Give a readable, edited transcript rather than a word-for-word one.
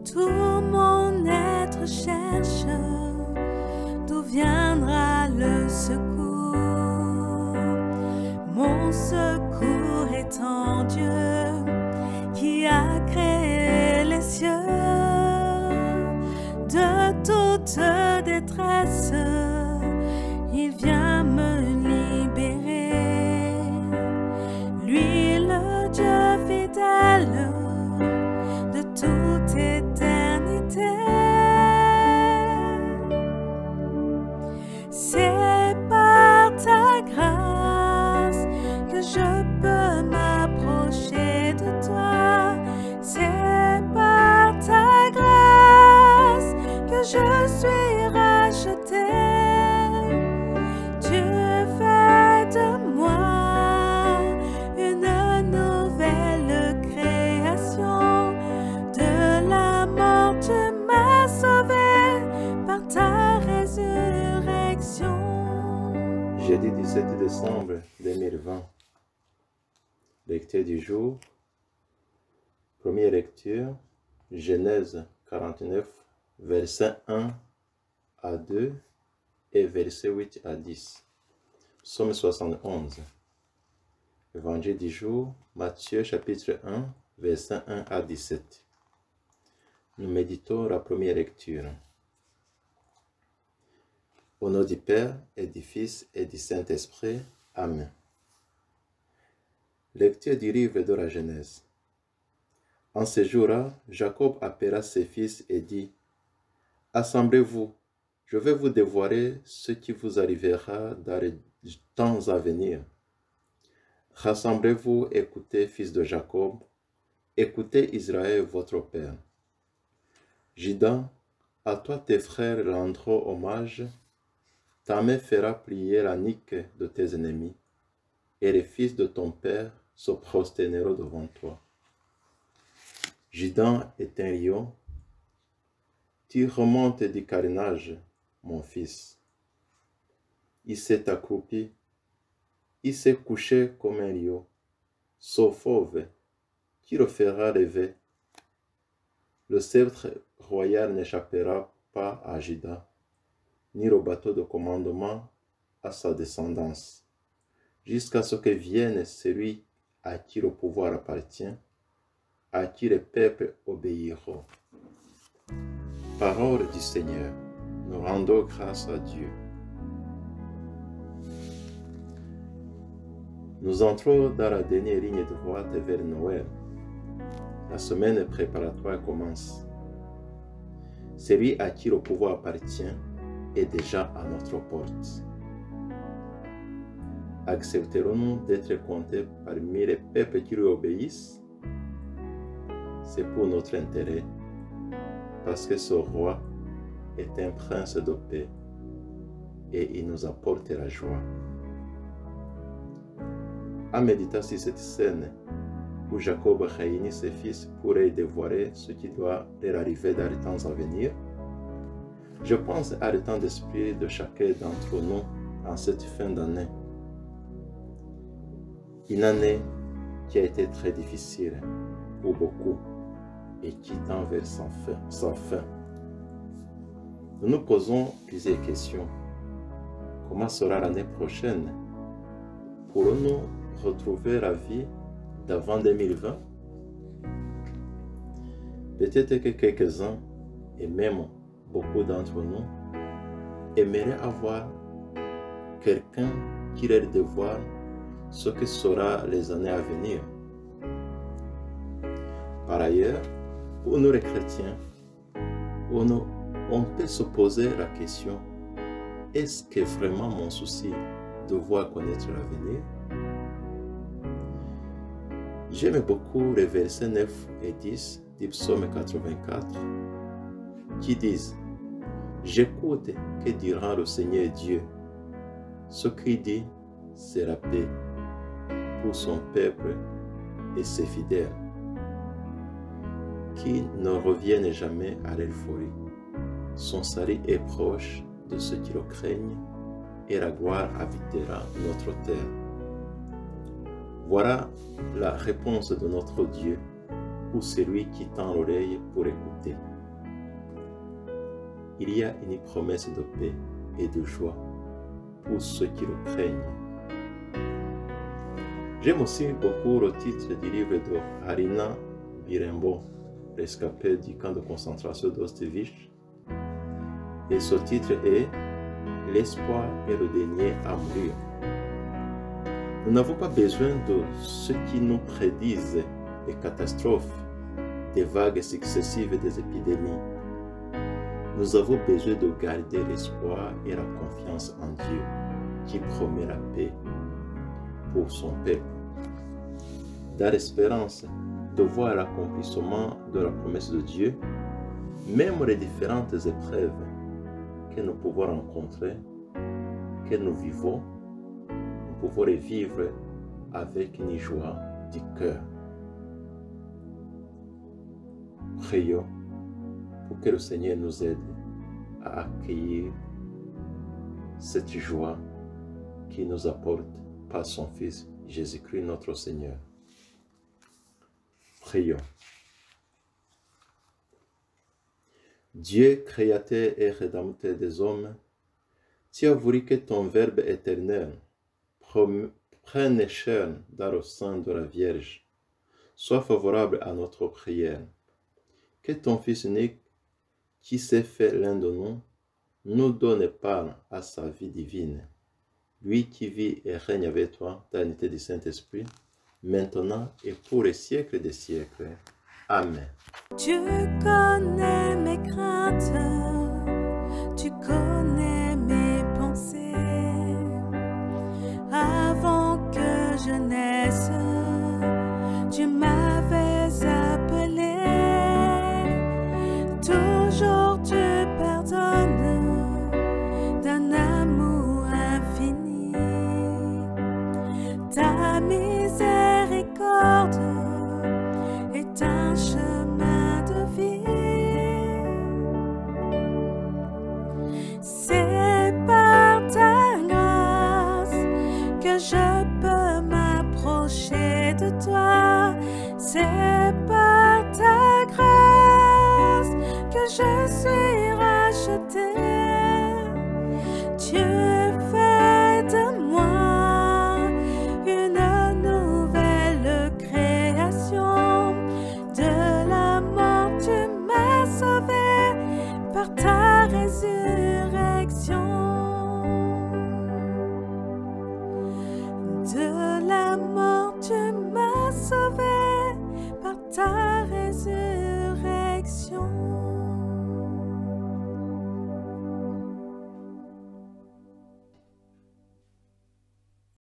Tout mon être cherche d'où viendra le secours. Mon secours est en Dieu qui a créé les cieux. De toute détresse, il vient me libérer. Lui, le Dieu fidèle de toute éternité. C'est par ta grâce que je peux m'approcher de toi. C'est par ta grâce que je suis racheté. Dieu fait de moi une nouvelle création. De la mort, tu m'as sauvé par ta résurrection. Jeudi 17 décembre 2020. Lecture du jour. Première lecture, Genèse 49, versets 1 à 2 et versets 8 à 10. Psaume 71. Évangile du jour, Matthieu chapitre 1, versets 1 à 17. Nous méditons la première lecture. Au nom du Père et du Fils et du Saint-Esprit. Amen. Lecture du livre de la Genèse. En ce jour-là, Jacob appela ses fils et dit, « Assemblez-vous, je vais vous dévoiler ce qui vous arrivera dans les temps à venir. Rassemblez-vous, écoutez, fils de Jacob, écoutez Israël, votre père. Juda, à toi tes frères rendront hommage, ta main fera plier la nuque de tes ennemis, et les fils de ton père se prosterneront devant toi. Juda est un lion, tu remontes du carénage, mon fils. Il s'est accroupi, il s'est couché comme un lion, sauf fauve, qui le fera lever. Le sceptre royal n'échappera pas à Juda, ni le bateau de commandement à sa descendance, jusqu'à ce que vienne celui à qui le pouvoir appartient, à qui les peuples obéiront. Parole du Seigneur, nous rendons grâce à Dieu. Nous entrons dans la dernière ligne droite vers Noël. La semaine préparatoire commence. Celui à qui le pouvoir appartient est déjà à notre porte. Accepterons-nous d'être comptés parmi les peuples qui lui obéissent? C'est pour notre intérêt, parce que ce roi est un prince de paix et il nous apporte la joie. En méditant sur cette scène où Jacob réunit ses fils pour les dévoiler ce qui doit leur arriver dans les temps à venir, je pense à l'état d'esprit de chacun d'entre nous en cette fin d'année. Une année qui a été très difficile pour beaucoup et qui tend vers sa fin. Nous nous posons plusieurs questions. Comment sera l'année prochaine? Pourrons-nous retrouver la vie d'avant 2020? Peut-être que quelques-uns, et même beaucoup d'entre nous, aimeraient avoir quelqu'un qui leur dévoile ce que sera les années à venir. Par ailleurs, pour nous les chrétiens, on peut se poser la question, est-ce que vraiment mon souci de voir connaître l'avenir? J'aime beaucoup les versets 9 et 10 du psaume 84 qui disent « J'écoute que dira le Seigneur Dieu. Ce qu'il dit, c'est la paix pour son peuple et ses fidèles, qui ne reviennent jamais à l'euphorie. Son salut est proche de ceux qui le craignent et la gloire habitera notre terre. » Voilà la réponse de notre Dieu ou celui qui tend l'oreille pour écouter. Il y a une promesse de paix et de joie pour ceux qui le craignent. J'aime aussi beaucoup le titre du livre de Harina Birembo, rescapée du camp de concentration d'Auschwitz. Et ce titre est « L'espoir est le dernier à mourir ». Nous n'avons pas besoin de ceux qui nous prédisent des catastrophes, des vagues successives des épidémies. Nous avons besoin de garder l'espoir et la confiance en Dieu qui promet la paix pour son peuple. Dans l'espérance de voir l'accomplissement de la promesse de Dieu, même les différentes épreuves que nous pouvons rencontrer, que nous vivons, nous pouvons les vivre avec une joie du cœur. Prions pour que le Seigneur nous aide à accueillir cette joie qu'il nous apporte par son Fils Jésus-Christ notre Seigneur. Prions. Dieu, créateur et rédempteur des hommes, tu as voulu que ton Verbe éternel prenne chair dans le sein de la Vierge, soit favorable à notre prière. Que ton Fils unique, qui s'est fait l'un de nous donne part à sa vie divine. Lui qui vit et règne avec toi dans l'unité du Saint-Esprit, maintenant et pour les siècles des siècles. Amen. Tu connais mes craintes, tu connais mes pensées. Avant que je naisse, tu m'avais appelé. Toujours tu pardonnes d'un amour infini. Ta miséricorde est un chemin de vie. C'est par ta grâce que je peux m'approcher de toi. C'est par ta grâce que je suis racheté. Dieu fait de moi une nouvelle création. De la mort tu m'as sauvé par ta résurrection. De la mort tu m'as sauvé par ta résurrection.